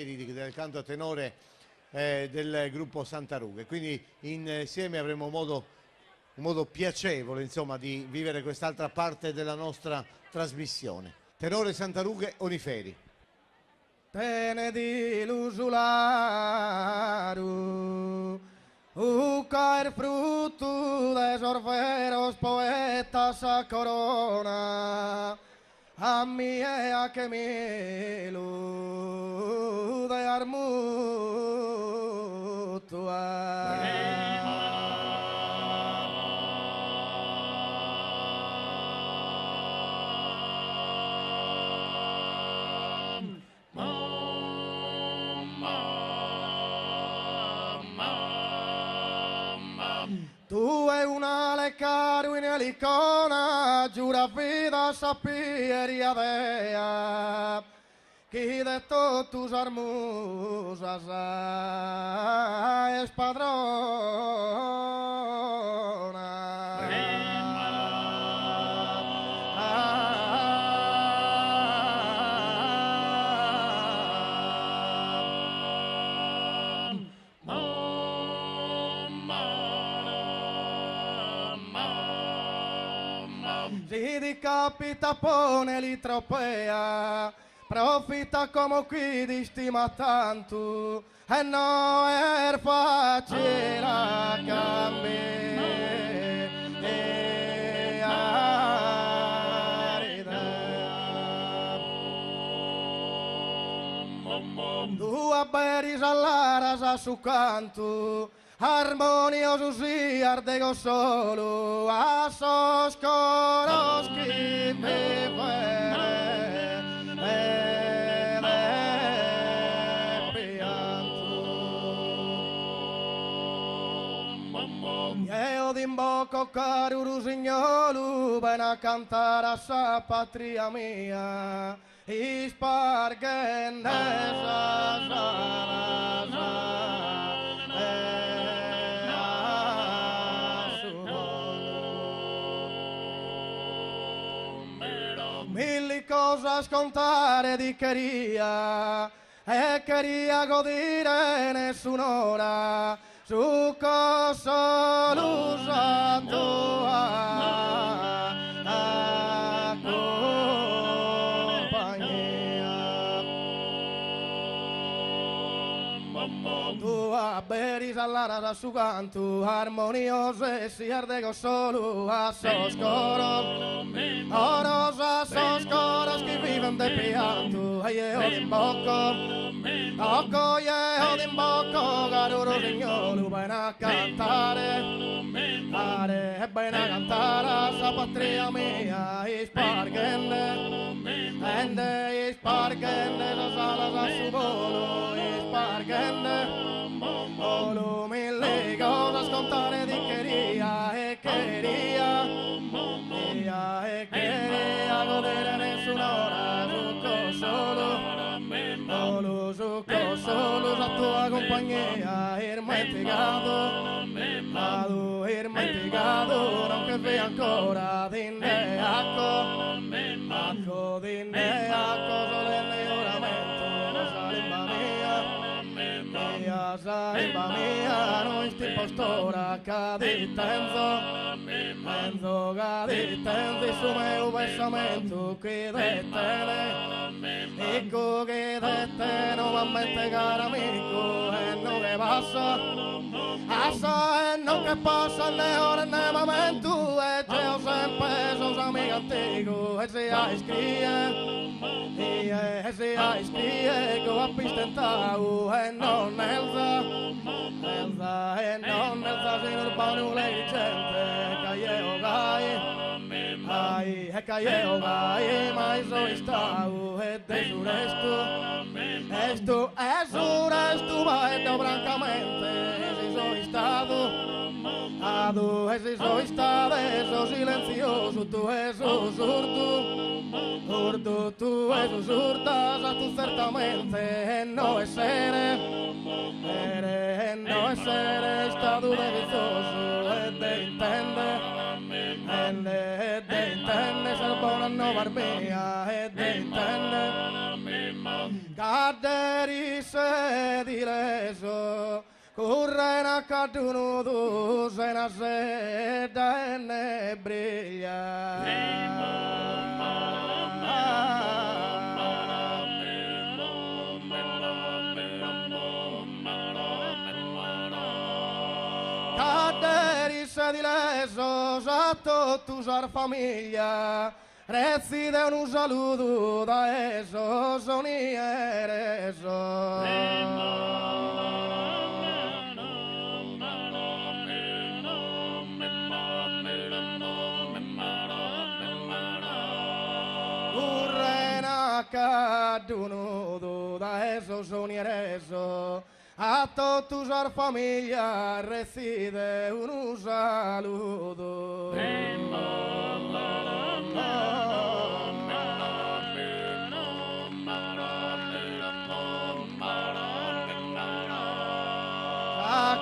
del canto tenore del gruppo Santa Ruga. Quindi insieme avremo un modo piacevole, insomma, di vivere quest'altra parte della nostra trasmissione. Tenore Santa Ruga Oniferi. Tene di l'usularu, caer frutto de sorferos poetas a corona, a mia che mielu de armutua. Tu è una leccaru in elicona, giura vida sapieria dea, chi detto tus armusas es padrona. Si di capita pone li tropea, profita come qui di stima tanto, e no è facile cambiare. Tu abberis all'aras a su canto, armonioso si ardego solo a sos coros che me pianto. Io d'imboco caro rusignolo ben a cantare a sa patria mia, ispargen mille cose scontare di queria e queria godere nessun'ora su cosa l'usato tu abberis all'ara su canto armoniose si ardego solo a sos coros oros a sos coros che viven de pianto e io d'imbocco occo io d'imbocco garuro signolo ben a cantare e ben a cantare a sa patria mia ispargende ende ispargende la sala a su volo ispargende solo mille cose scontare di queria e queria godere nessun'ora succo solo la tua compagnia irmeticato non che ve ancora dinne acco dinne acco solenne oramento salimba mia non sti postora caditenzo caditenzo su meu pensamento che detene ecco che dette nuovamente caro amico e non che passa e non che passa né ora né momento e c'è sempre sos amico antico e se hai scrie che ho pistentau e non elza sin urbano lei gente caio gai mai so stau e desuresto esto va e francamente si so estado eso silencioso tu eso surdo tu eso surdas a tu certamente no essere estado delizoso e de intende ser buona no barbea e de intende Aderise di leso, correna caduno tu, se na seta e ne briglia. Aderise di leso, sotto tu sar famiglia, rezzi de un saluto da eso, soni ereso. Urrena caduno da eso, soni ereso. A tu sar famiglia, rezzi de un saluto.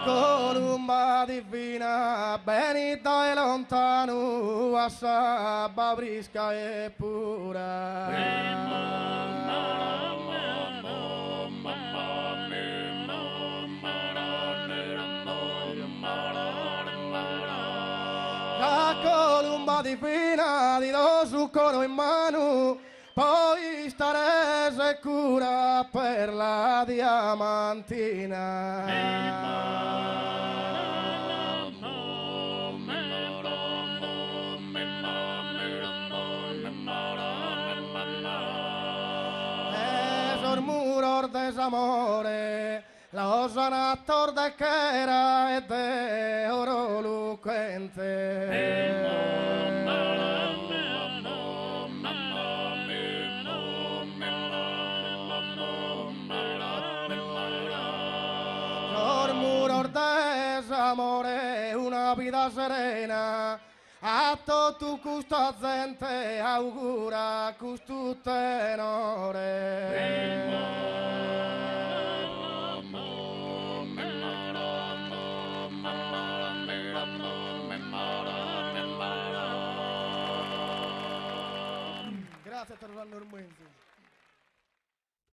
Columba divina, benita e lontano, a sabba brisca e pura. La columba divina di lo succono in mano, poi stare sicura per la diamantina. El muro desamore, la osana torda che era e de oro lucente. El muro desamore, una vida serena, a tu custa gente augura custu tenore. Grazie per l'anno ormai.